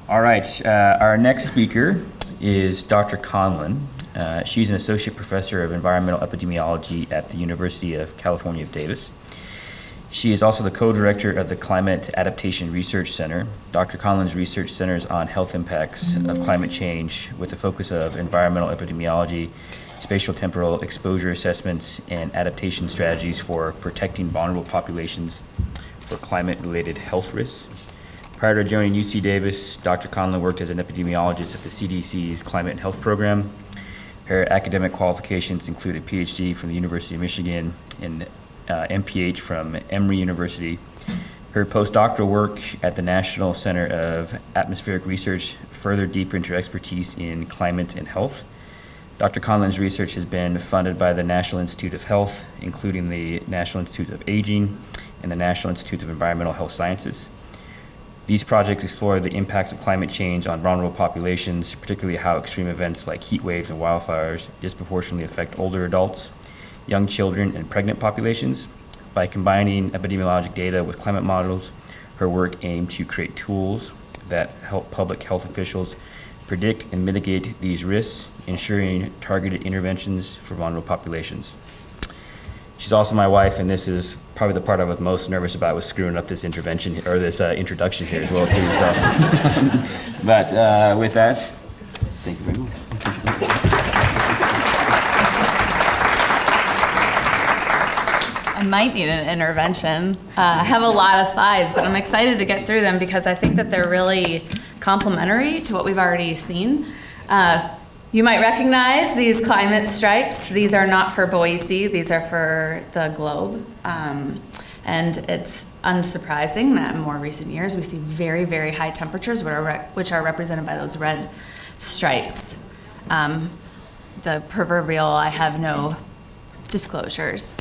All right, our next speaker is Dr. Conlon. She's an associate professor of environmental epidemiology at the University of California, Davis. She is also the co-director of the Climate Adaptation Research Center. Dr. Conlon's research centers on health impacts of climate change with a focus of environmental epidemiology, spatial temporal exposure assessments, and adaptation strategies for protecting vulnerable populations for climate-related health risks. Prior to joining UC Davis, Dr. Conlon worked as an epidemiologist at the CDC's Climate and Health Program. Her academic qualifications include a PhD from the University of Michigan and MPH from Emory University. Her postdoctoral work at the National Center of Atmospheric Research further deepened her expertise in climate and health. Dr. Conlon's research has been funded by the National Institute of Health, including the National Institute of Aging and the National Institute of Environmental Health Sciences. These projects explore the impacts of climate change on vulnerable populations, particularly how extreme events like heat waves and wildfires disproportionately affect older adults, young children, and pregnant populations. By combining epidemiologic data with climate models, her work aimed to create tools that help public health officials predict and mitigate these risks, ensuring targeted interventions for vulnerable populations. She's also my wife, and this is probably the part I was most nervous about, was screwing up this intervention or this introduction here as well too. So, but with that, thank you very much. I might need an intervention. I have a lot of slides, but I'm excited to get through them because I think that they're really complementary to what we've already seen. You might recognize these climate stripes. These are not for Boise, these are for the globe. And it's unsurprising that in more recent years we see very, very high temperatures, which are represented by those red stripes. The proverbial, I have no disclosures.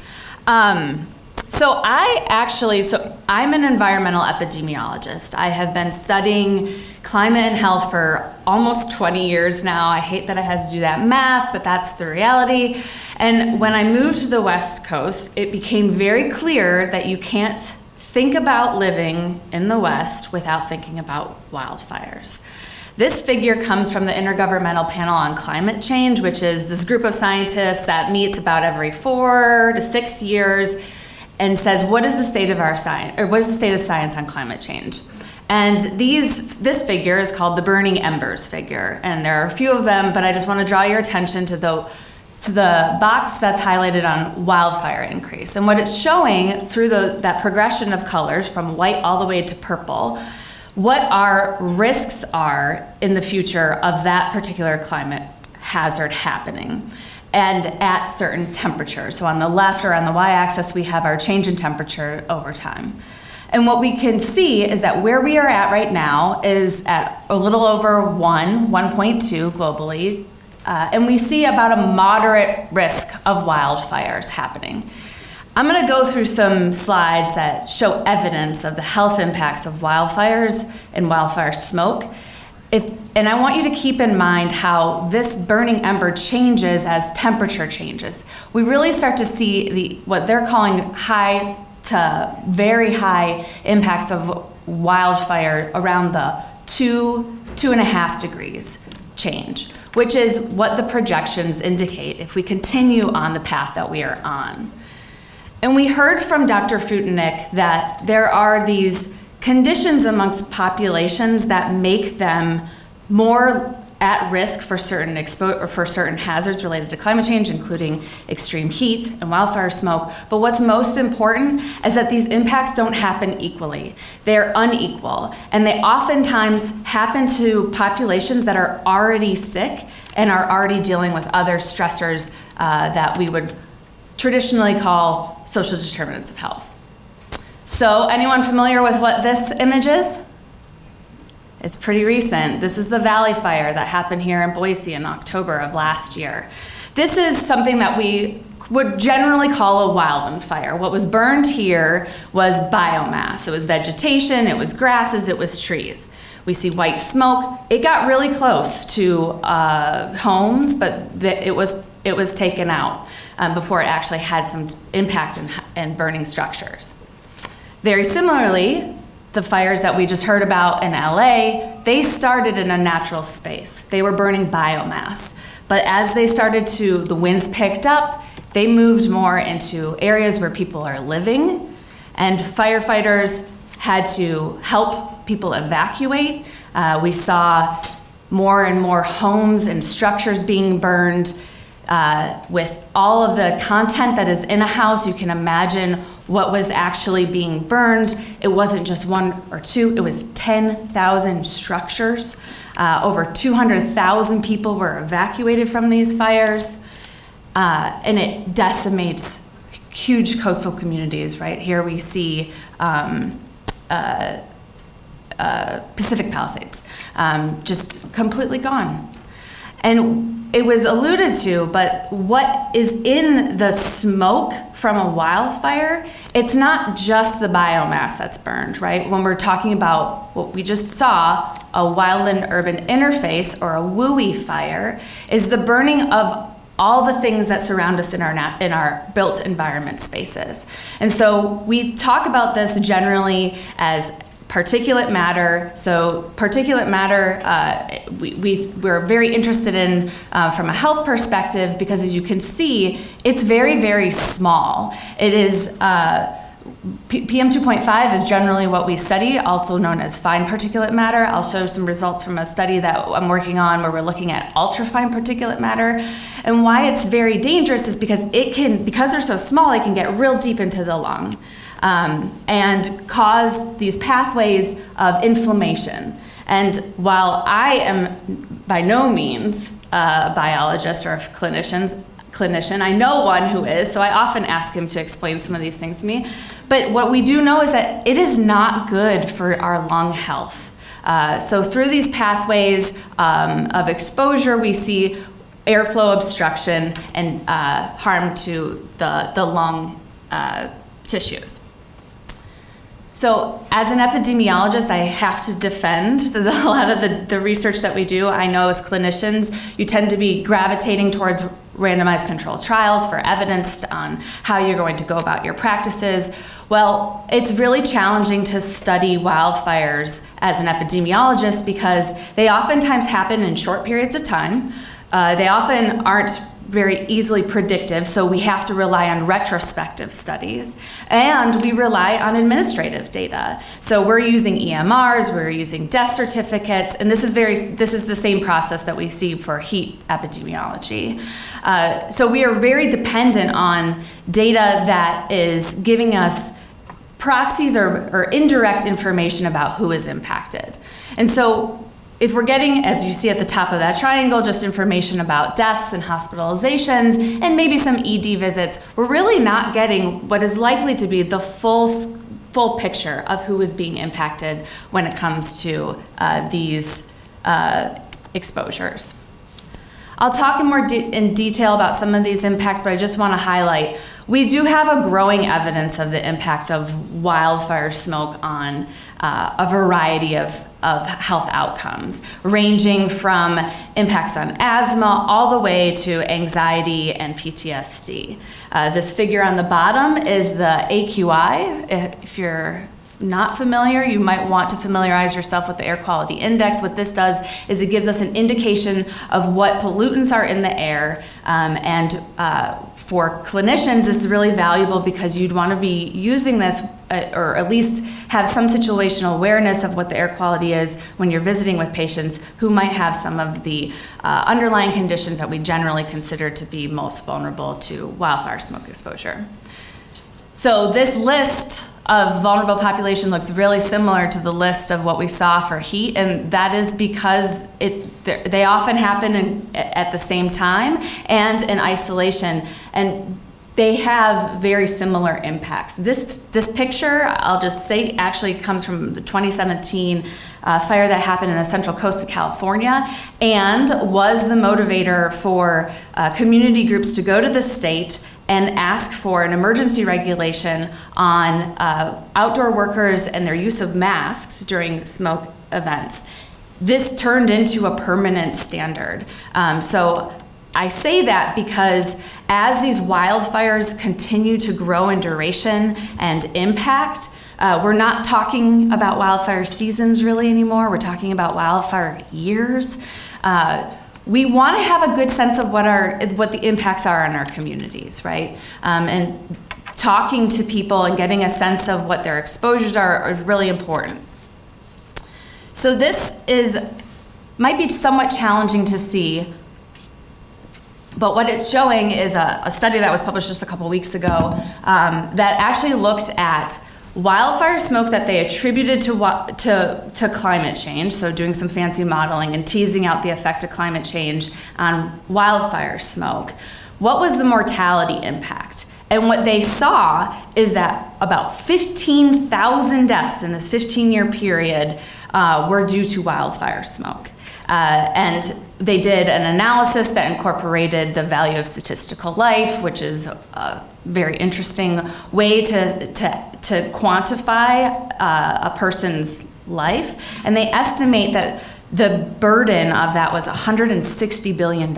So I'm an environmental epidemiologist. I have been studying climate and health for almost 20 years now. I hate that I had to do that math, but that's the reality. And when I moved to the West Coast, it became very clear that you can't think about living in the West without thinking about wildfires. This figure comes from the Intergovernmental Panel on Climate Change, which is this group of scientists that meets about every 4 to 6 years and says, what is the state of our science, or what is the state of science on climate change? And this figure is called the burning embers figure, and there are a few of them, but I just want to draw your attention to the box that's highlighted on wildfire increase. And what it's showing through that progression of colors from white all the way to purple, what our risks are in the future of that particular climate hazard happening and at certain temperatures. So on the left or on the y-axis, we have our change in temperature over time. And what we can see is that where we are at right now is at a little over 1.2 globally, and we see about a moderate risk of wildfires happening. I'm going to go through some slides that show evidence of the health impacts of wildfires and wildfire smoke. And I want you to keep in mind how this burning ember changes as temperature changes. We really start to see what they're calling high to very high impacts of wildfire around the 2.5 degrees change, which is what the projections indicate if we continue on the path that we are on. And we heard from Dr. Futenick that there are these conditions amongst populations that make them more at risk for certain hazards related to climate change, including extreme heat and wildfire smoke. But what's most important is that these impacts don't happen equally. They're unequal, and they oftentimes happen to populations that are already sick and are already dealing with other stressors that we would traditionally call social determinants of health. So, anyone familiar with what this image is? It's pretty recent. This is the Valley Fire that happened here in Boise in October of last year. This is something that we would generally call a wildland fire. What was burned here was biomass. It was vegetation, it was grasses, it was trees. We see white smoke. It got really close to homes, but it was taken out before it actually had some impact in burning structures. Very similarly, the fires that we just heard about in LA they started in a natural space. They were burning biomass. But as the winds picked up, they moved more into areas where people are living, and firefighters had to help people evacuate. We saw more and more homes and structures being burned. With all of the content that is in a house, you can imagine what was actually being burned. It wasn't just one or two, it was 10,000 structures. Over 200,000 people were evacuated from these fires. And it decimates huge coastal communities, right? Here we see Pacific Palisades, just completely gone. And it was alluded to, but what is in the smoke from a wildfire, it's not just the biomass that's burned, right? When we're talking about what we just saw, a wildland-urban interface, or a WUI fire, is the burning of all the things that surround us in our built environment spaces. And so we talk about this generally as particulate matter. So particulate matter, we're very interested in from a health perspective, because as you can see, it's very, very small. It is, PM 2.5 is generally what we study, also known as fine particulate matter. I'll show some results from a study that I'm working on where we're looking at ultrafine particulate matter. And why it's very dangerous is because because they're so small, it can get real deep into the lung. And cause these pathways of inflammation. And while I am by no means a biologist or a clinician, I know one who is, so I often ask him to explain some of these things to me. But what we do know is that it is not good for our lung health. So through these pathways of exposure, we see airflow obstruction and harm to the lung tissues. So as an epidemiologist, I have to defend a lot of the research that we do. I know as clinicians, you tend to be gravitating towards randomized controlled trials for evidence on how you're going to go about your practices. Well, it's really challenging to study wildfires as an epidemiologist because they oftentimes happen in short periods of time. They often aren't very easily predictive, so we have to rely on retrospective studies, and we rely on administrative data. So we're using EMRs, we're using death certificates, and this is the same process that we see for heat epidemiology. So we are very dependent on data that is giving us proxies or indirect information about who is impacted. And so if we're getting, as you see at the top of that triangle, just information about deaths and hospitalizations and maybe some ED visits, we're really not getting what is likely to be the full picture of who is being impacted when it comes to these exposures. I'll talk in more in detail about some of these impacts, but I just want to highlight, we do have a growing evidence of the impacts of wildfire smoke on a variety of health outcomes, ranging from impacts on asthma all the way to anxiety and PTSD. This figure on the bottom is the AQI. If you're not familiar, you might want to familiarize yourself with the air quality index. What this does is it gives us an indication of what pollutants are in the air, and for clinicians, this is really valuable because you'd want to be using this or at least have some situational awareness of what the air quality is when you're visiting with patients who might have some of the underlying conditions that we generally consider to be most vulnerable to wildfire smoke exposure. So this list of vulnerable population looks really similar to the list of what we saw for heat, and that is because they often happen at the same time and in isolation, and they have very similar impacts. This picture, I'll just say, actually comes from the 2017 fire that happened in the Central Coast of California and was the motivator for community groups to go to the state and ask for an emergency regulation on outdoor workers and their use of masks during smoke events. This turned into a permanent standard. So I say that because as these wildfires continue to grow in duration and impact, We're not talking about wildfire seasons really anymore. We're talking about wildfire years. We want to have a good sense of what the impacts are on our communities, right? And talking to people and getting a sense of what their exposures are is really important. So this might be somewhat challenging to see, but what it's showing is a study that was published just a couple weeks ago that actually looked at wildfire smoke that they attributed to climate change, so doing some fancy modeling and teasing out the effect of climate change on wildfire smoke. What was the mortality impact? And what they saw is that about 15,000 deaths in this 15-year period were due to wildfire smoke. And they did an analysis that incorporated the value of statistical life, which is a very interesting way to quantify a person's life. And they estimate that the burden of that was $160 billion.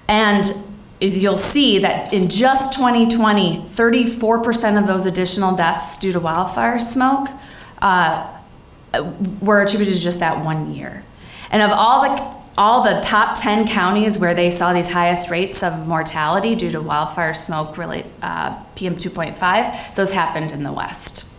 And as you'll see that in just 2020, 34% of those additional deaths due to wildfire smoke were attributed to just that 1 year. And of all the top 10 counties where they saw these highest rates of mortality due to wildfire smoke PM 2.5, those happened in the West.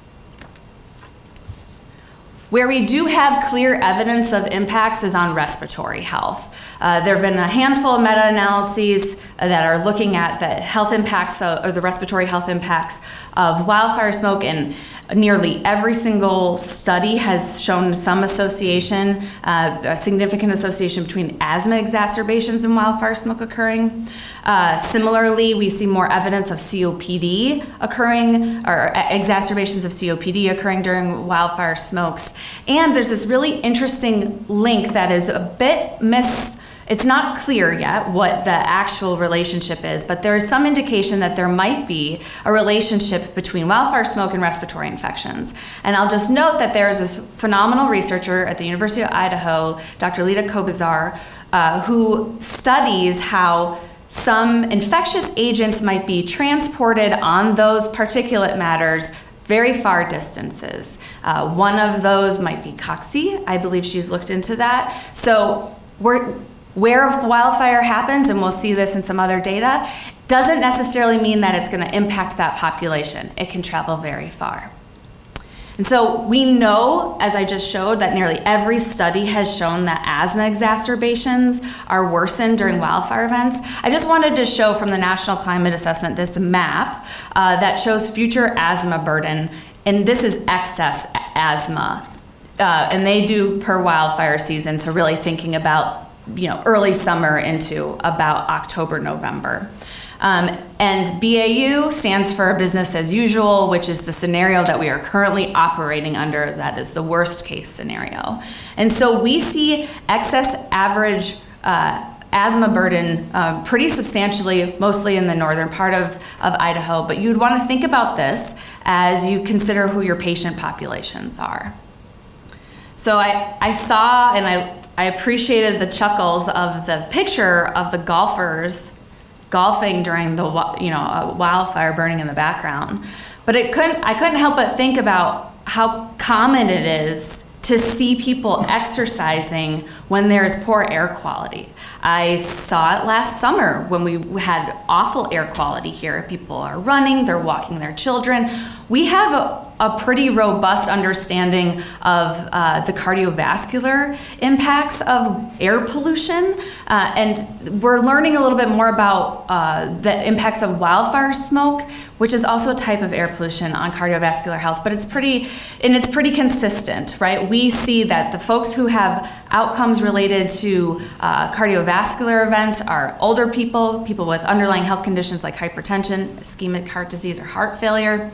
Where we do have clear evidence of impacts is on respiratory health. There have been a handful of meta-analyses that are looking at the health impacts or the respiratory health impacts of wildfire smoke, and nearly every single study has shown some association, a significant association between asthma exacerbations and wildfire smoke occurring. Similarly, we see more evidence of COPD occurring, or exacerbations of COPD occurring during wildfire smokes. And there's this really interesting link that is a bit it's not clear yet what the actual relationship is, but there is some indication that there might be a relationship between wildfire smoke and respiratory infections. And I'll just note that there is this phenomenal researcher at the University of Idaho, Dr. Lita Kobazar, who studies how some infectious agents might be transported on those particulate matters very far distances. One of those might be cocci. I believe she's looked into that. So where wildfire happens, and we'll see this in some other data, doesn't necessarily mean that it's going to impact that population. It can travel very far. And so we know, as I just showed, that nearly every study has shown that asthma exacerbations are worsened during wildfire events. I just wanted to show from the National Climate Assessment this map that shows future asthma burden, and this is excess asthma. And they do per wildfire season, so really thinking about early summer into about October, November. And BAU stands for business as usual, which is the scenario that we are currently operating under. That is the worst case scenario. And so we see excess average asthma burden pretty substantially, mostly in the northern part of Idaho. But you'd want to think about this as you consider who your patient populations are. So I saw, and I appreciated the chuckles of the picture of the golfers golfing during the a wildfire burning in the background, but I couldn't help but think about how common it is to see people exercising when there's poor air quality. I saw it last summer when we had awful air quality here. People are running, they're walking their children. We have a pretty robust understanding of the cardiovascular impacts of air pollution, and we're learning a little bit more about the impacts of wildfire smoke, which is also a type of air pollution on cardiovascular health, but it's pretty consistent, right? We see that the folks who have outcomes related to cardiovascular events are older people with underlying health conditions like hypertension, ischemic heart disease, or heart failure.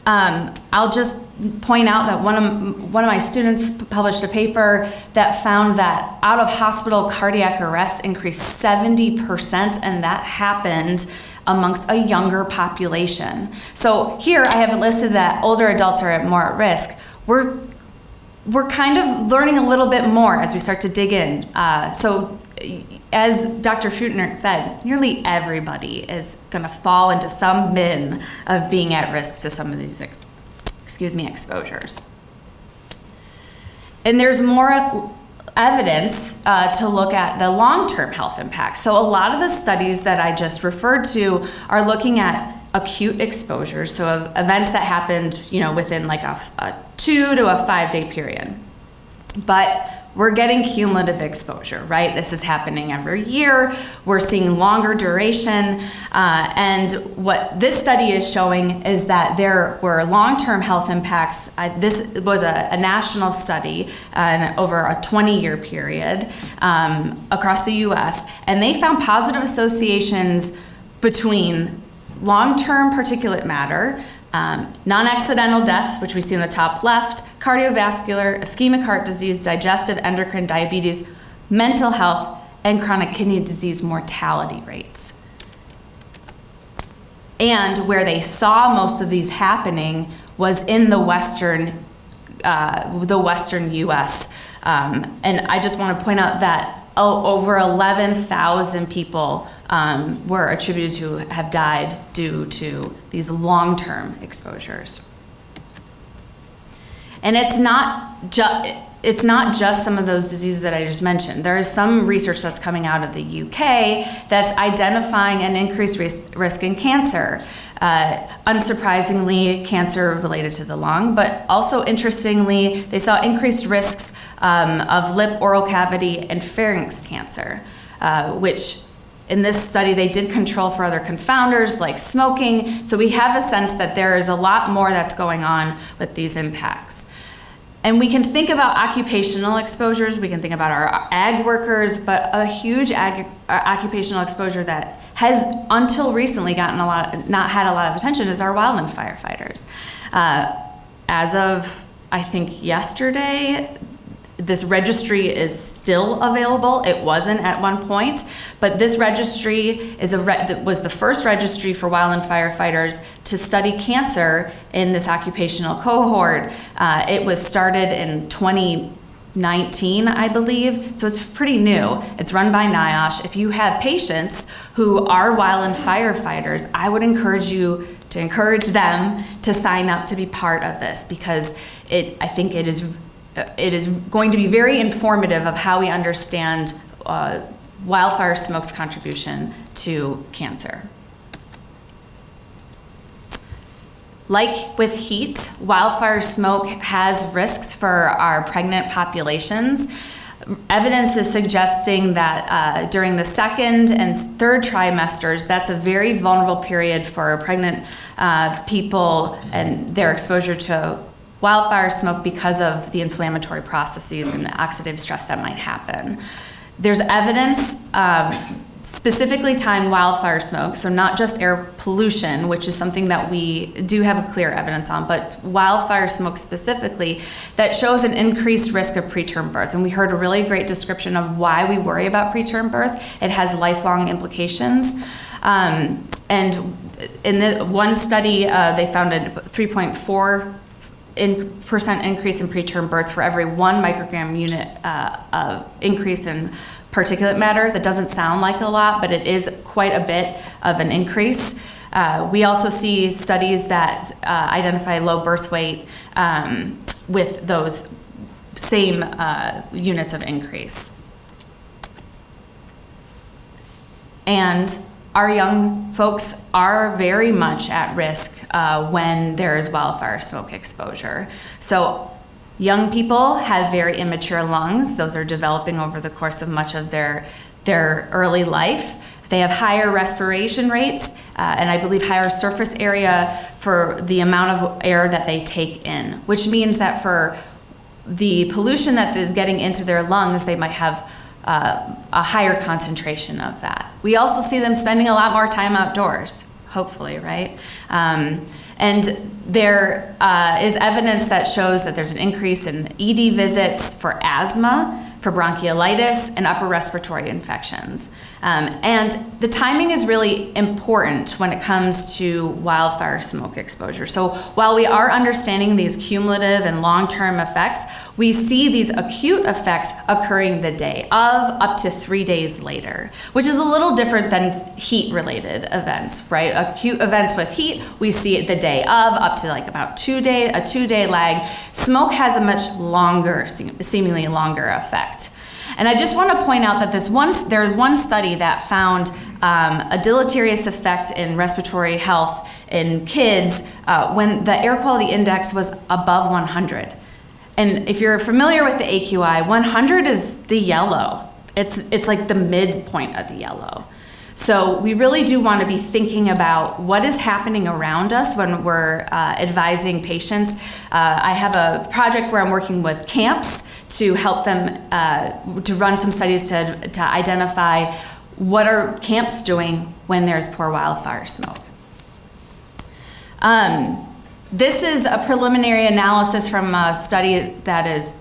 I'll just point out that one of my students published a paper that found that out-of-hospital cardiac arrests increased 70%, and that happened amongst a younger population. So here I have listed that older adults are more at risk. We're kind of learning a little bit more as we start to dig in. So as Dr. Futner said, nearly everybody is going to fall into some bin of being at risk to some of these exposures. And there's more evidence to look at the long-term health impacts. So a lot of the studies that I just referred to are looking at acute exposures, so events that happened, within like a 2 to a 5 day period. But we're getting cumulative exposure, right? This is happening every year. We're seeing longer duration. And what this study is showing is that there were long-term health impacts. This was a national study over a 20-year period across the US. And they found positive associations between long-term particulate matter, non-accidental deaths, which we see in the top left, cardiovascular, ischemic heart disease, digestive, endocrine, diabetes, mental health, and chronic kidney disease mortality rates. And where they saw most of these happening was in the Western US. And I just want to point out that over 11,000 people were attributed to have died due to these long-term exposures. And it's not just some of those diseases that I just mentioned. There is some research that's coming out of the UK that's identifying an increased risk in cancer. Unsurprisingly, cancer related to the lung, but also interestingly, they saw increased risks of lip, oral cavity, and pharynx cancer, which in this study, they did control for other confounders like smoking. So we have a sense that there is a lot more that's going on with these impacts. And we can think about occupational exposures. We can think about our ag workers, but a huge occupational exposure that has until recently not had a lot of attention is our wildland firefighters. As of, I think, yesterday, this registry is still available. It wasn't at one point, but this registry was the first registry for wildland firefighters to study cancer in this occupational cohort. It was started in 2019, I believe, so it's pretty new. It's run by NIOSH. If you have patients who are wildland firefighters, I would encourage you to encourage them to sign up to be part of this, because I think it is going to be very informative of how we understand wildfire smoke's contribution to cancer. Like with heat, wildfire smoke has risks for our pregnant populations. Evidence is suggesting that during the second and third trimesters, that's a very vulnerable period for pregnant people and their exposure to wildfire smoke because of the inflammatory processes and the oxidative stress that might happen. There's evidence specifically tying wildfire smoke, so not just air pollution, which is something that we do have a clear evidence on, but wildfire smoke specifically, that shows an increased risk of preterm birth. And we heard a really great description of why we worry about preterm birth. It has lifelong implications. And in the one study, they found a 3.4% increase in preterm birth for every 1 microgram unit of increase in particulate matter. That doesn't sound like a lot, but it is quite a bit of an increase. We also see studies that identify low birth weight with those same units of increase. And our young folks are very much at risk when there is wildfire smoke exposure. So young people have very immature lungs. Those are developing over the course of much of their early life. They have higher respiration rates, and I believe higher surface area for the amount of air that they take in, which means that for the pollution that is getting into their lungs, they might have a higher concentration of that. We also see them spending a lot more time outdoors, hopefully, right? And there is evidence that shows that there's an increase in ED visits for asthma, for bronchiolitis, and upper respiratory infections. And the timing is really important when it comes to wildfire smoke exposure. So while we are understanding these cumulative and long-term effects, we see these acute effects occurring the day of up to 3 days later, which is a little different than heat-related events, right? Acute events with heat, we see it the day of up to like about a 2-day lag. Smoke has a much longer, seemingly longer effect. And I just want to point out that there's one study that found a deleterious effect in respiratory health in kids when the air quality index was above 100. And if you're familiar with the AQI, 100 is the yellow. It's like the midpoint of the yellow. So we really do want to be thinking about what is happening around us when we're advising patients. I have a project where I'm working with camps to help them to run some studies to identify what are camps doing when there's poor wildfire smoke. This is a preliminary analysis from a study that is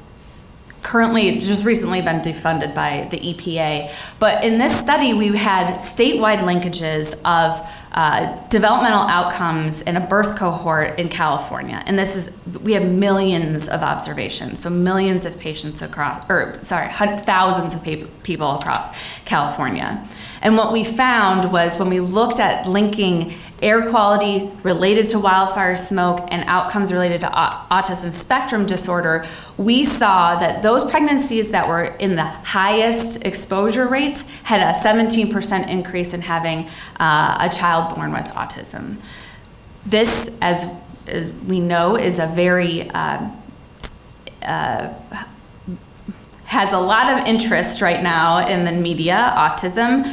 currently just recently been defunded by the EPA. But in this study, we had statewide linkages of developmental outcomes in a birth cohort in California. And we have millions of observations, so millions of patients thousands of people across California. And what we found was when we looked at linking air quality related to wildfire smoke and outcomes related to autism spectrum disorder, we saw that those pregnancies that were in the highest exposure rates had a 17% increase in having a child born with autism. This, as we know, is a very has a lot of interest right now in the media, autism.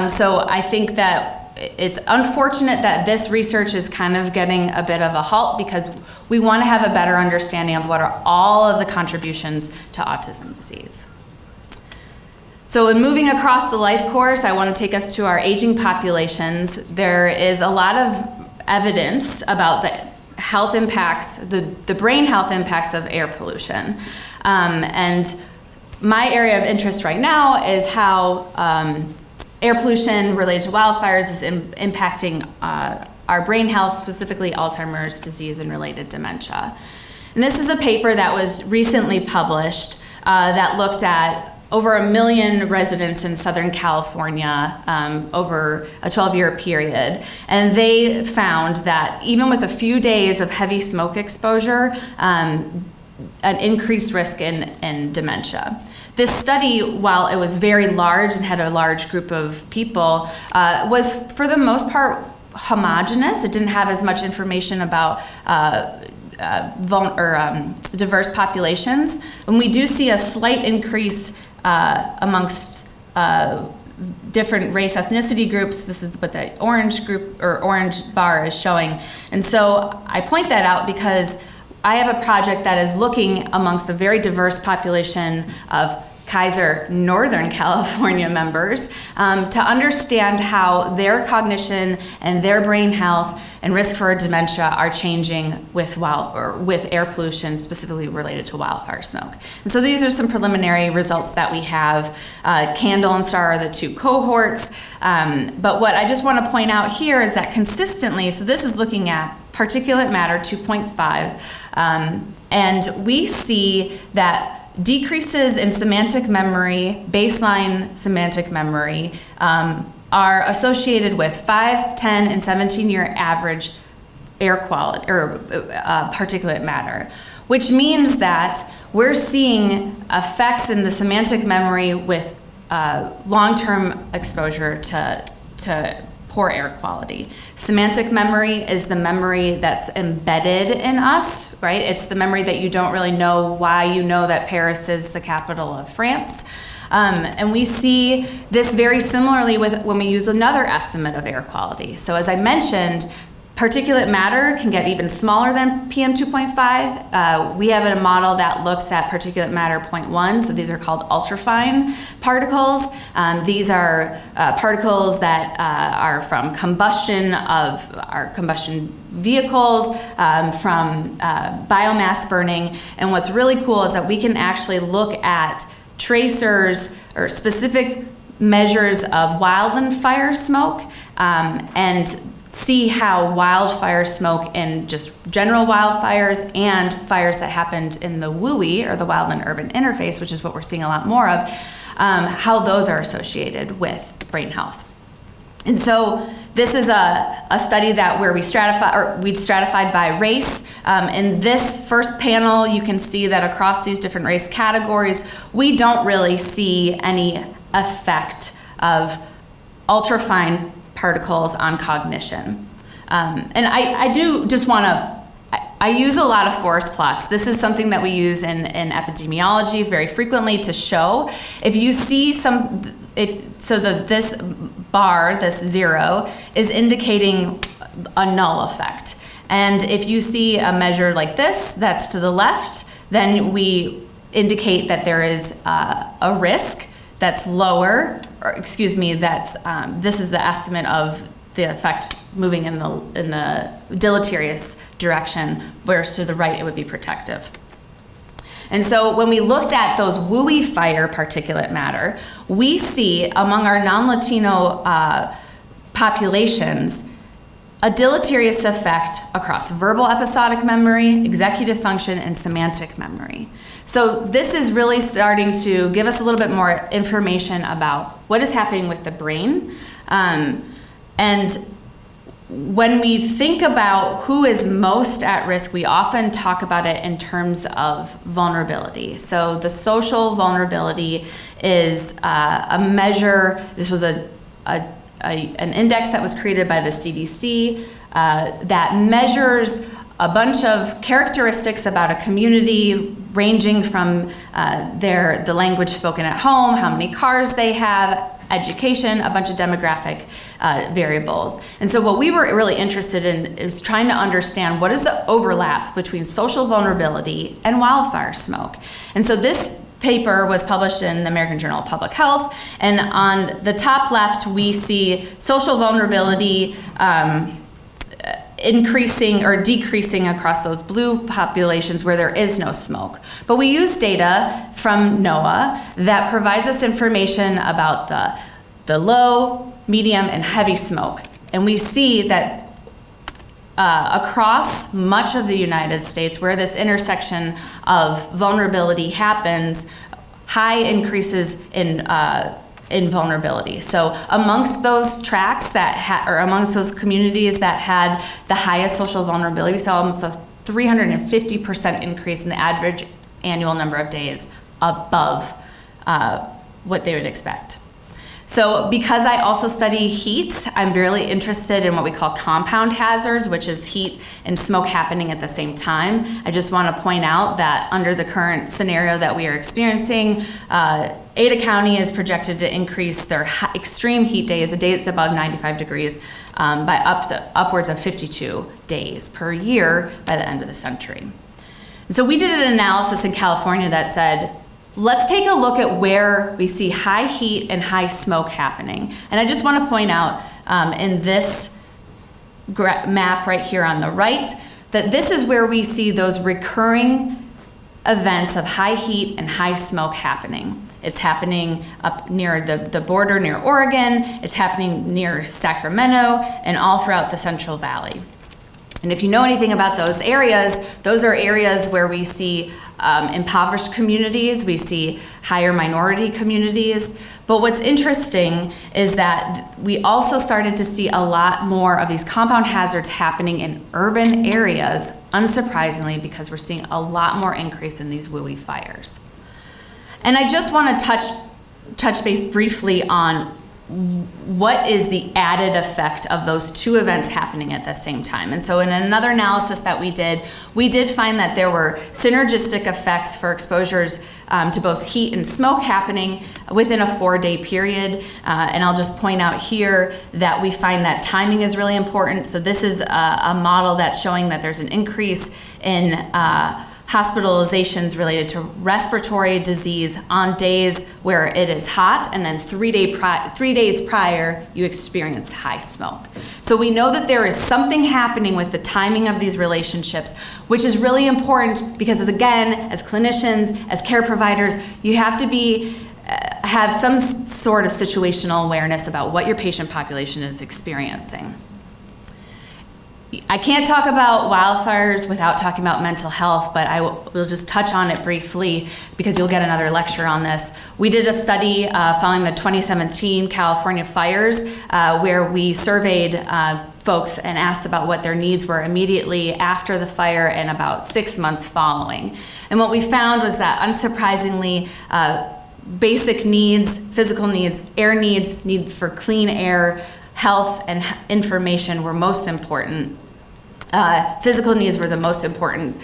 So I think that it's unfortunate that this research is kind of getting a bit of a halt because we want to have a better understanding of what are all of the contributions to autism disease. So in moving across the life course, I want to take us to our aging populations. There is a lot of evidence about the health impacts, the brain health impacts of air pollution. And my area of interest right now is how air pollution related to wildfires is impacting our brain health, specifically Alzheimer's disease and related dementia. And this is a paper that was recently published that looked at over 1 million residents in Southern California over a 12-year period. And they found that even with a few days of heavy smoke exposure, an increased risk in dementia. This study, while it was very large and had a large group of people, was for the most part homogeneous. It didn't have as much information about diverse populations. And we do see a slight increase amongst different race ethnicity groups. This is what the orange group or orange bar is showing. And so I point that out because I have a project that is looking amongst a very diverse population of Kaiser Northern California members to understand how their cognition and their brain health and risk for dementia are changing with air pollution, specifically related to wildfire smoke. And so these are some preliminary results that we have. Candle and Star are the two cohorts. But what I just want to point out here is that consistently, so this is looking at particulate matter 2.5, and we see that decreases in semantic memory, baseline semantic memory, are associated with 5, 10, and 17-year average air quality or particulate matter, which means that we're seeing effects in the semantic memory with long-term exposure to poor air quality. Semantic memory is the memory that's embedded in us, right? It's the memory that you don't really know why you know that Paris is the capital of France. And we see this very similarly with when we use another estimate of air quality. So as I mentioned, particulate matter can get even smaller than PM 2.5. We have a model that looks at particulate matter 0.1, so these are called ultrafine particles. These are particles that are from combustion of our combustion vehicles, from biomass burning. And what's really cool is that we can actually look at tracers or specific measures of wildfire smoke and see how wildfire smoke in just general wildfires and fires that happened in the WUI, or the wildland-urban interface, which is what we're seeing a lot more of, how those are associated with brain health. And so this is a study where we stratified by race. In this first panel, you can see that across these different race categories, we don't really see any effect of ultrafine particles on cognition. And I do just want to, I use a lot of forest plots. This is something that we use in epidemiology very frequently to show. If you see this bar, this 0, is indicating a null effect. And if you see a measure like this, that's to the left, then we indicate that there is a risk that's lower, or excuse me, this is the estimate of the effect moving in the deleterious direction, whereas to the right it would be protective. And so when we looked at those WUI fire particulate matter, we see among our non-Latino populations a deleterious effect across verbal episodic memory, executive function, and semantic memory. So this is really starting to give us a little bit more information about what is happening with the brain. And when we think about who is most at risk, we often talk about it in terms of vulnerability. So the social vulnerability is a measure. This was an index that was created by the CDC that measures a bunch of characteristics about a community, ranging from the language spoken at home, how many cars they have, education, a bunch of demographic variables. And so what we were really interested in is trying to understand what is the overlap between social vulnerability and wildfire smoke. And so this paper was published in the American Journal of Public Health, and on the top left we see social vulnerability increasing or decreasing across those blue populations where there is no smoke. But we use data from NOAA that provides us information about the low, medium, and heavy smoke. And we see that across much of the United States, where this intersection of vulnerability happens, high increases in vulnerability. So amongst those tracts or amongst those communities that had the highest social vulnerability, we saw almost a 350% increase in the average annual number of days above what they would expect. So because I also study heat, I'm really interested in what we call compound hazards, which is heat and smoke happening at the same time. I just want to point out that under the current scenario that we are experiencing, Ada County is projected to increase their extreme heat days, a day that's above 95 degrees, by upwards of 52 days per year by the end of the century. And so we did an analysis in California that said, let's take a look at where we see high heat and high smoke happening. And I just want to point out in this map right here on the right, that this is where we see those recurring events of high heat and high smoke happening. It's happening up near the border near Oregon, it's happening near Sacramento, and all throughout the Central Valley. And if you know anything about those are areas where we see impoverished communities, we see higher minority communities. But what's interesting is that we also started to see a lot more of these compound hazards happening in urban areas, unsurprisingly, because we're seeing a lot more increase in these WUI fires. And I just want to touch base briefly on what is the added effect of those two events happening at the same time. And so in another analysis that we did find that there were synergistic effects for exposures to both heat and smoke happening within a 4-day period. And I'll just point out here that we find that timing is really important. So this is a model that's showing that there's an increase in hospitalizations related to respiratory disease on days where it is hot, and then 3 days prior you experience high smoke. So we know that there is something happening with the timing of these relationships, which is really important because, again, as clinicians, as care providers, you have to have some sort of situational awareness about what your patient population is experiencing. I can't talk about wildfires without talking about mental health, but will just touch on it briefly because you'll get another lecture on this. We did a study following the 2017 California fires where we surveyed folks and asked about what their needs were immediately after the fire and about 6 months following. And what we found was that, unsurprisingly, basic needs, physical needs, air needs, needs for clean air, health, and information were most important. Physical needs were the most important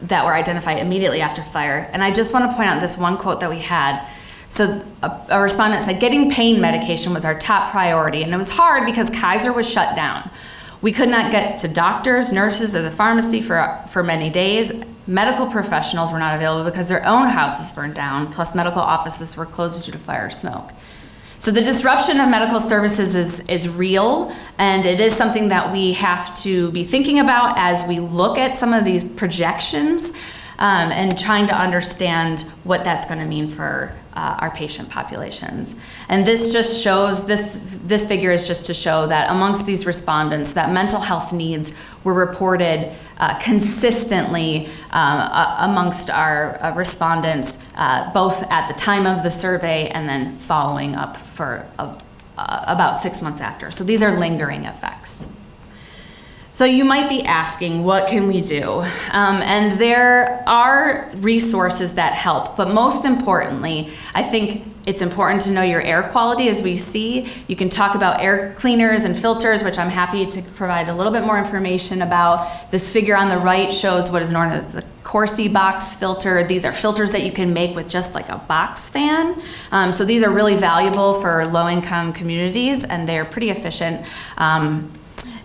that were identified immediately after fire. And I just want to point out this one quote that we had. So a respondent said, getting pain medication was our top priority, and it was hard because Kaiser was shut down. We could not get to doctors, nurses, or the pharmacy for many days. Medical professionals were not available because their own houses burned down, plus medical offices were closed due to fire smoke. So the disruption of medical services is real, and it is something that we have to be thinking about as we look at some of these projections and trying to understand what that's going to mean for our patient populations. And this just shows, this figure is just to show that amongst these respondents, that mental health needs were reported consistently amongst our respondents, both at the time of the survey and then following up for about 6 months after. So these are lingering effects. So you might be asking, what can we do? And there are resources that help, but most importantly, I think it's important to know your air quality. As we see, you can talk about air cleaners and filters, which I'm happy to provide a little bit more information about. This figure on the right shows what is known as the Corsi box filter. These are filters that you can make with just like a box fan. So these are really valuable for low-income communities, and they're pretty efficient.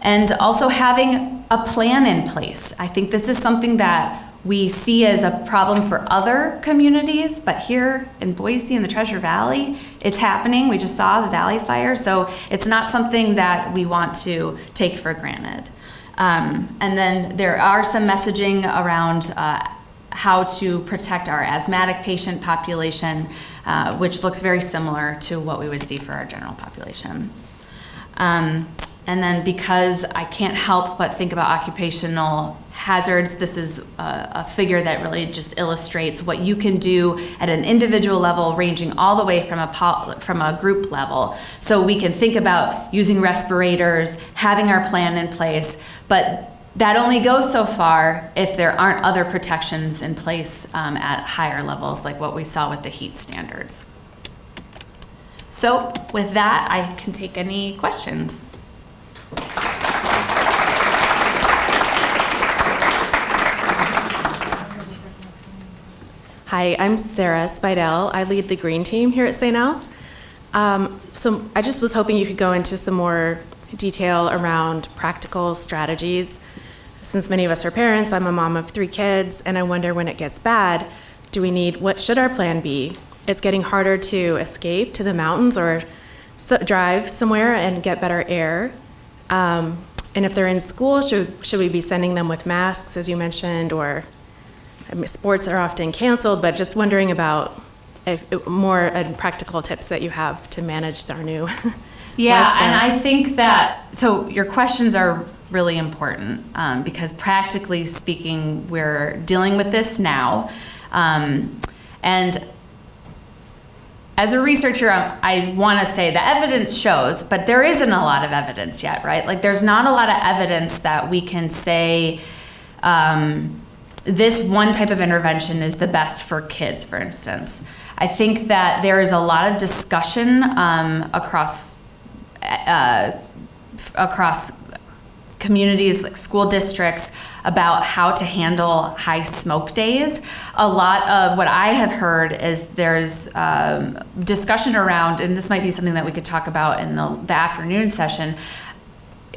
And also having a plan in place. I think this is something that we see as a problem for other communities, but here in Boise and the Treasure Valley, it's happening. We just saw the Valley Fire, so it's not something that we want to take for granted. And then there are some messaging around how to protect our asthmatic patient population, which looks very similar to what we would see for our general population. And then, because I can't help but think about occupational hazards, this is a figure that really just illustrates what you can do at an individual level, ranging all the way from a group level. So we can think about using respirators, having our plan in place, but that only goes so far if there aren't other protections in place at higher levels, like what we saw with the heat standards. So with that, I can take any questions. Hi, I'm Sarah Spidell. I lead the green team here at St. Al's. So I just was hoping you could go into some more detail around practical strategies. Since many of us are parents, I'm a mom of 3 kids, and I wonder, when it gets bad, what should our plan be? It's getting harder to escape to the mountains or drive somewhere and get better air. And if they're in school, should we be sending them with masks, as you mentioned, or sports are often canceled, but just wondering about more practical tips that you have to manage our new Yeah, lifestyle. and I think that, so your questions are really important because practically speaking, we're dealing with this now. And as a researcher, I want to say the evidence shows, but there isn't a lot of evidence yet, right? Like, there's not a lot of evidence that we can say this one type of intervention is the best for kids, for instance. I think that there is a lot of discussion across communities, like school districts, about how to handle high smoke days. A lot of what I have heard is there's discussion around, and this might be something that we could talk about in the afternoon session,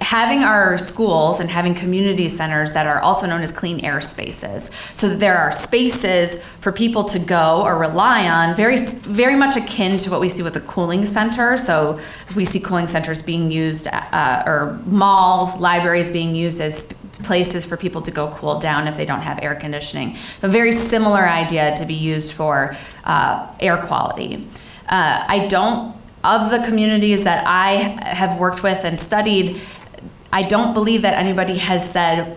having our schools and having community centers that are also known as clean air spaces, so that there are spaces for people to go or rely on, very, very much akin to what we see with a cooling center. So we see cooling centers being used, or malls, libraries being used as places for people to go cool down if they don't have air conditioning. A very similar idea to be used for air quality. Of the communities that I have worked with and studied, I don't believe that anybody has said,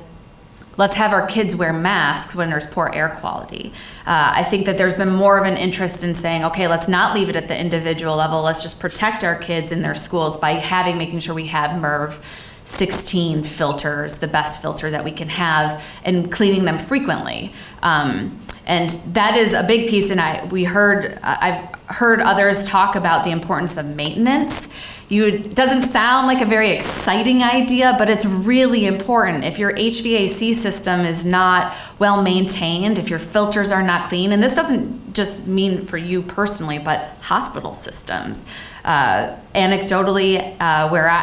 let's have our kids wear masks when there's poor air quality. I think that there's been more of an interest in saying, okay, let's not leave it at the individual level. Let's just protect our kids in their schools by making sure we have MERV 16 filters, the best filter that we can have, and cleaning them frequently. And that is a big piece. And I've heard others talk about the importance of maintenance. It doesn't sound like a very exciting idea, but it's really important. If your HVAC system is not well maintained, if your filters are not clean, and this doesn't just mean for you personally, but hospital systems. Anecdotally,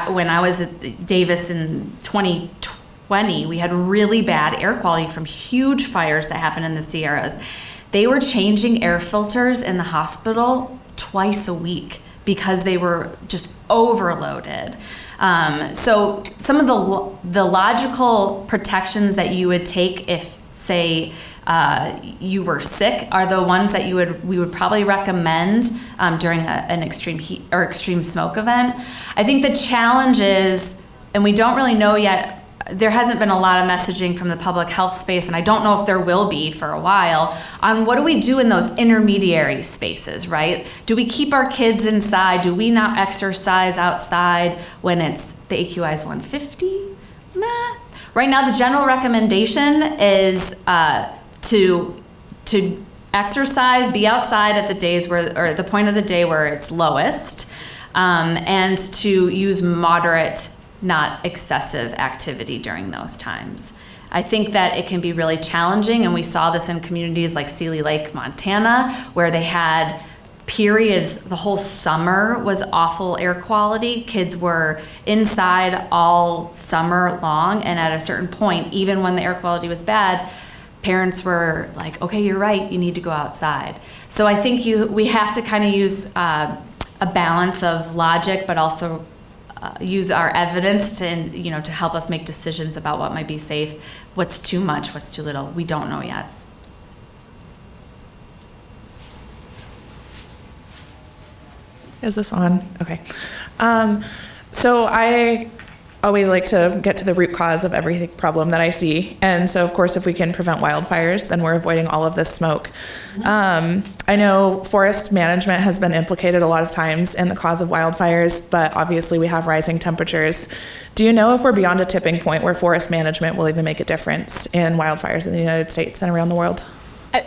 when I was at Davis in 2020, we had really bad air quality from huge fires that happened in the Sierras. They were changing air filters in the hospital twice a week because they were just overloaded. So some of the logical protections that you would take if, say, you were sick are the ones that we would probably recommend during an extreme heat or extreme smoke event. I think the challenge is, and we don't really know yet, there hasn't been a lot of messaging from the public health space, and I don't know if there will be for a while, on what do we do in those intermediary spaces, right? Do we keep our kids inside? Do we not exercise outside when the AQI is 150? Meh. Right now, the general recommendation is to exercise, be outside at the days or the point of the day where it's lowest, and to use moderate, not excessive activity during those times. I think that it can be really challenging, and we saw this in communities like Sealy Lake, Montana, where they had periods, the whole summer was awful air quality. Kids were inside all summer long, and at a certain point, even when the air quality was bad, parents were like, okay, you're right, you need to go outside. So I think we have to kind of use a balance of logic, but also use our evidence to help us make decisions about what might be safe, what's too much, what's too little. We don't know yet. Is this on? Okay. So I always like to get to the root cause of every problem that I see. And so, of course, if we can prevent wildfires, then we're avoiding all of this smoke. I know forest management has been implicated a lot of times in the cause of wildfires, but obviously we have rising temperatures. Do you know if we're beyond a tipping point where forest management will even make a difference in wildfires in the United States and around the world?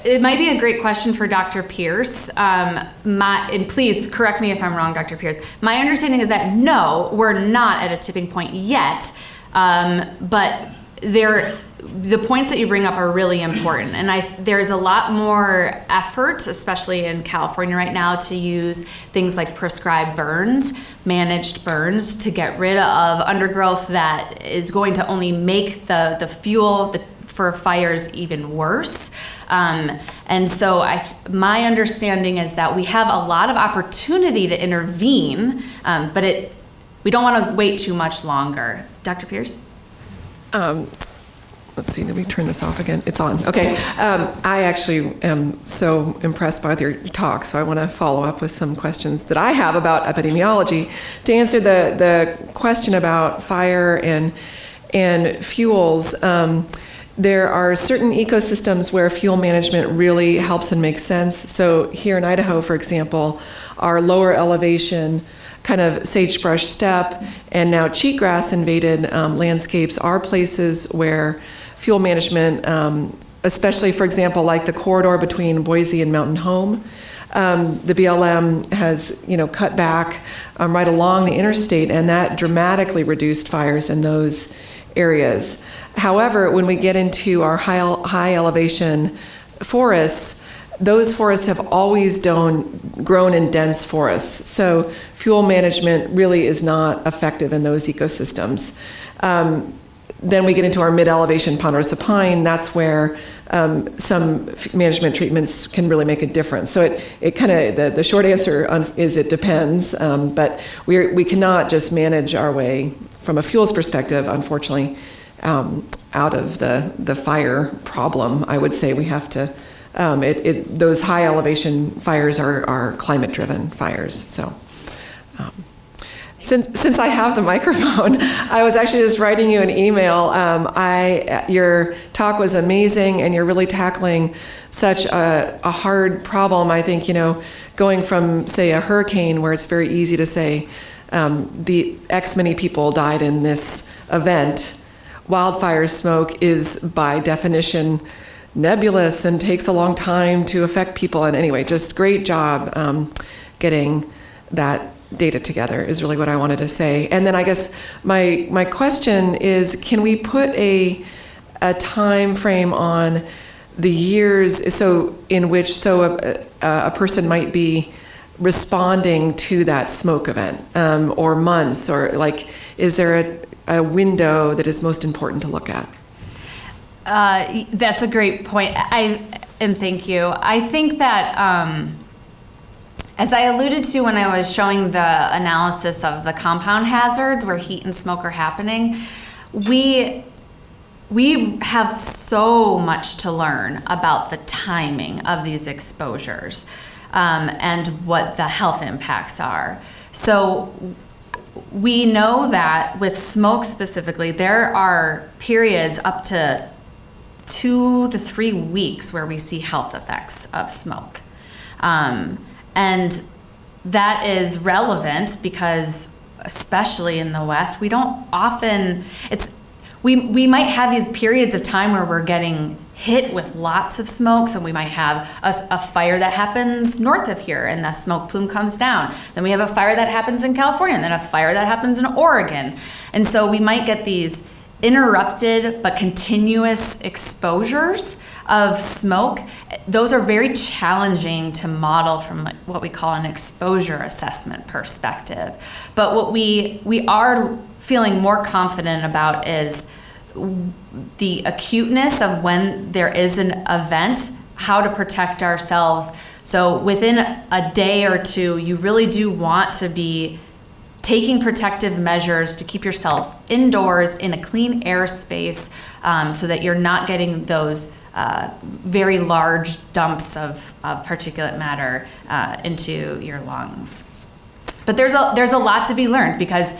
It might be a great question for Dr. Pierce. And please correct me if I'm wrong, Dr. Pierce. My understanding is that no, we're not at a tipping point yet, but the points that you bring up are really important. And there's a lot more effort, especially in California right now, to use things like prescribed burns, managed burns, to get rid of undergrowth that is going to only make the fuel for fires even worse. And so my understanding is that we have a lot of opportunity to intervene, but we don't want to wait too much longer. Dr. Pierce? Let's see, let me turn this off again. It's on. Okay. I actually am so impressed by your talk, so I want to follow up with some questions that I have about epidemiology. To answer the question about fire and fuels, there are certain ecosystems where fuel management really helps and makes sense. So here in Idaho, for example, our lower elevation kind of sagebrush steppe and now cheatgrass invaded landscapes are places where fuel management, especially, for example, like the corridor between Boise and Mountain Home, the BLM has cut back right along the interstate, and that dramatically reduced fires in those areas. However, when we get into our high elevation forests, those forests have always grown in dense forests. So fuel management really is not effective in those ecosystems. Then we get into our mid-elevation ponderosa pine. That's where some management treatments can really make a difference. So it kind of, the short answer is it depends, but we cannot just manage our way from a fuels perspective, unfortunately, out of the fire problem. I would say we have to, those high elevation fires are climate driven fires. So Since I have the microphone, I was actually just writing you an email. Your talk was amazing, and you're really tackling such a hard problem. I think, going from, say, a hurricane where it's very easy to say the X many people died in this event. Wildfire smoke is, by definition, nebulous and takes a long time to affect people. And anyway, just great job getting that data together is really what I wanted to say. And then I guess my question is, can we put a time frame on the years in which a person might be responding to that smoke event, or months, or is there a window that is most important to look at? That's a great point. And thank you. I think that as I alluded to when I was showing the analysis of the compound hazards where heat and smoke are happening, we have so much to learn about the timing of these exposures and what the health impacts are. So we know that with smoke specifically, there are periods up to 2 to 3 weeks where we see health effects of smoke. And that is relevant because, especially in the West, we don't often, we might have these periods of time where we're getting hit with lots of smoke. So we might have a fire that happens north of here and the smoke plume comes down. Then we have a fire that happens in California, and then a fire that happens in Oregon. And so we might get these interrupted but continuous exposures of smoke. Those are very challenging to model from what we call an exposure assessment perspective. But what we are feeling more confident about is the acuteness of when there is an event, how to protect ourselves. So within a day or two, you really do want to be taking protective measures to keep yourselves indoors in a clean air space, so that you're not getting those very large dumps of particulate matter into your lungs. But there's a lot to be learned because,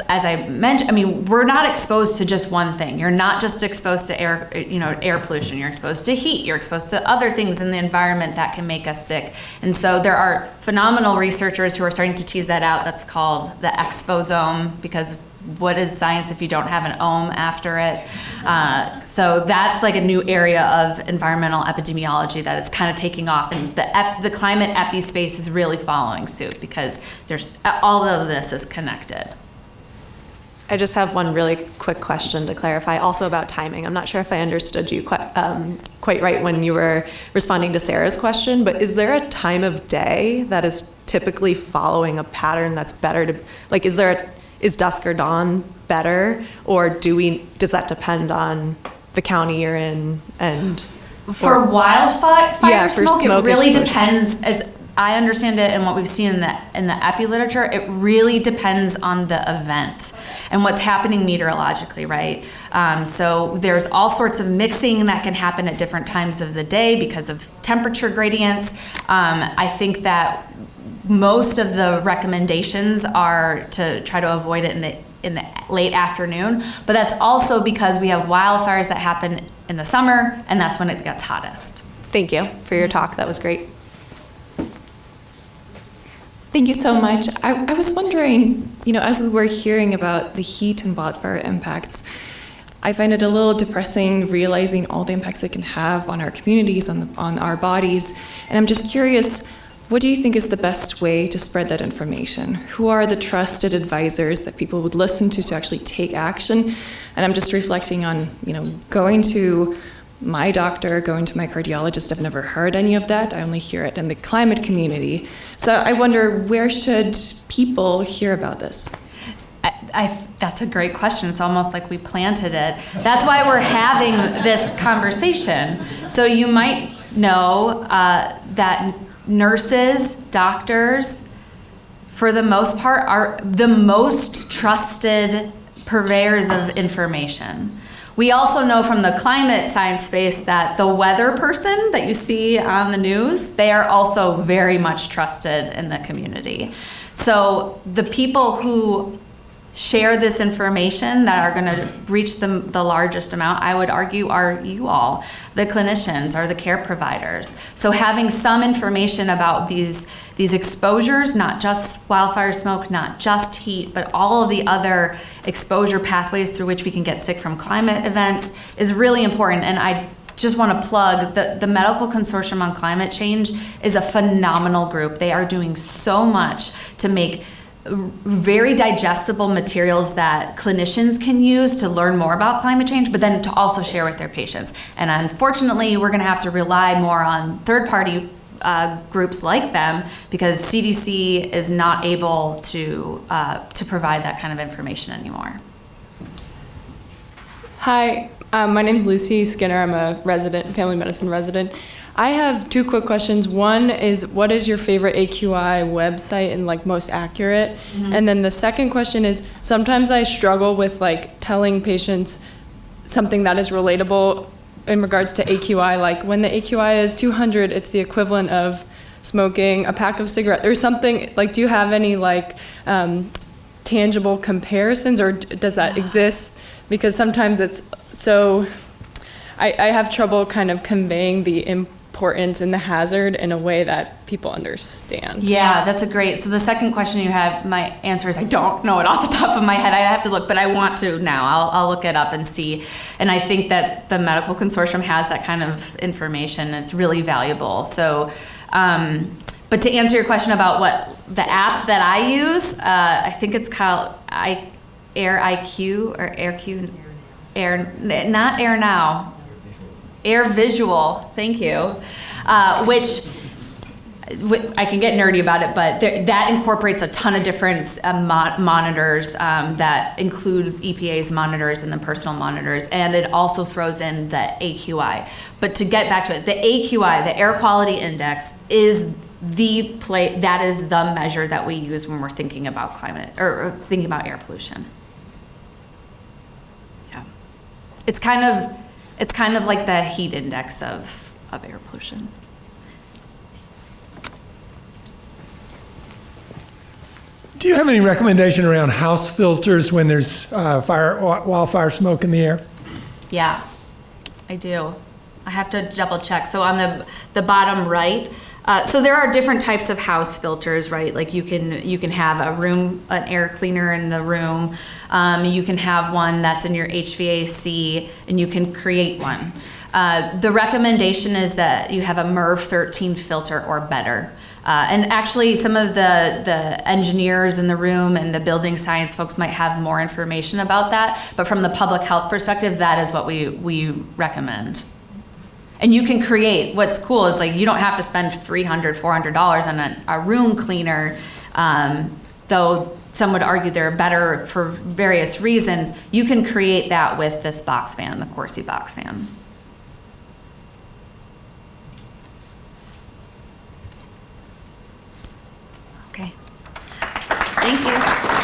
as I mentioned, we're not exposed to just one thing. You're not just exposed to air pollution. You're exposed to heat. You're exposed to other things in the environment that can make us sick. And so there are phenomenal researchers who are starting to tease that out. That's called the exposome, because what is science if you don't have an ohm after it? So that's like a new area of environmental epidemiology that is kind of taking off, and the climate epi space is really following suit because there's all of this is connected. I just have one really quick question to clarify, also about timing. I'm not sure if I understood you quite right when you were responding to Sarah's question, but is there a time of day that is typically following a pattern that's better to, is dusk or dawn better, or does that depend on the county you're in? For wildfire smoke, it really exposure. depends, as I understand it and what we've seen in the epi literature, it really depends on the event and what's happening meteorologically, right? So there's all sorts of mixing that can happen at different times of the day because of temperature gradients. I think that most of the recommendations are to try to avoid it in the late afternoon, but that's also because we have wildfires that happen in the summer, and that's when it gets hottest. Thank you for your talk. That was great. Thank you so much. I was wondering, as we were hearing about the heat and wildfire impacts, I find it a little depressing realizing all the impacts it can have on our communities, on our bodies. And I'm just curious, what do you think is the best way to spread that information? Who are the trusted advisors that people would listen to actually take action? And I'm just reflecting on, going to my doctor, going to my cardiologist. I've never heard any of that. I only hear it in the climate community. So I wonder, where should people hear about this? That's a great question. It's almost like we planted it. That's why we're having this conversation. So you might know that nurses, doctors, for the most part, are the most trusted purveyors of information. We also know from the climate science space that the weather person that you see on the news, they are also very much trusted in the community. So the people who share this information that are going to reach the largest amount, I would argue, are you all, the clinicians, are the care providers. So having some information about these exposures, not just wildfire smoke, not just heat, but all of the other exposure pathways through which we can get sick from climate events is really important. And I just want to plug the Medical Consortium on Climate Change is a phenomenal group. They are doing so much to make very digestible materials that clinicians can use to learn more about climate change, but then to also share with their patients. And unfortunately, we're going to have to rely more on third-party groups like them because CDC is not able to provide that kind of information anymore. Hi, my name is Lucy Skinner. I'm a resident, family medicine resident. I have two quick questions. One is, what is your favorite AQI website and like most accurate? And then the second question is, sometimes I struggle with like telling patients something that is relatable in regards to AQI. Like when the AQI is 200, it's the equivalent of smoking a pack of cigarettes or something. Like, do you have any like tangible comparisons, or does that exist? Because sometimes it's so, I have trouble kind of conveying the importance and the hazard in a way that people understand. Yeah, that's a great. So the second question you had, my answer is I don't know it off the top of my head. I have to look, but I want to now. I'll look it up and see. And I think that the Medical Consortium has that kind of information. It's really valuable. So, but to answer your question about what the app that I use, I think it's called Air IQ or AirQ, not Air Now. Air Visual, thank you, which I can get nerdy about it, but that incorporates a ton of different monitors that include EPA's monitors and the personal monitors, and it also throws in the AQI. But to get back to it, the AQI, the Air Quality Index, is that is the measure that we use when we're thinking about climate or thinking about air pollution. Yeah, it's kind of like the heat index of air pollution. Do you have any recommendation around house filters when there's wildfire smoke in the air? Yeah, I do. I have to double check. So on the bottom right, so there are different types of house filters, right? Like you can have an air cleaner in the room. You can have one that's in your HVAC, and you can create one. The recommendation is that you have a MERV 13 filter or better. And actually, some of the engineers in the room and the building science folks might have more information about that. But from the public health perspective, that is what we recommend. And you can create, what's cool is like you don't have to spend $300, $400 on a room cleaner, though some would argue they're better for various reasons. You can create that with this box fan, the Corsi box fan. Okay. Thank you.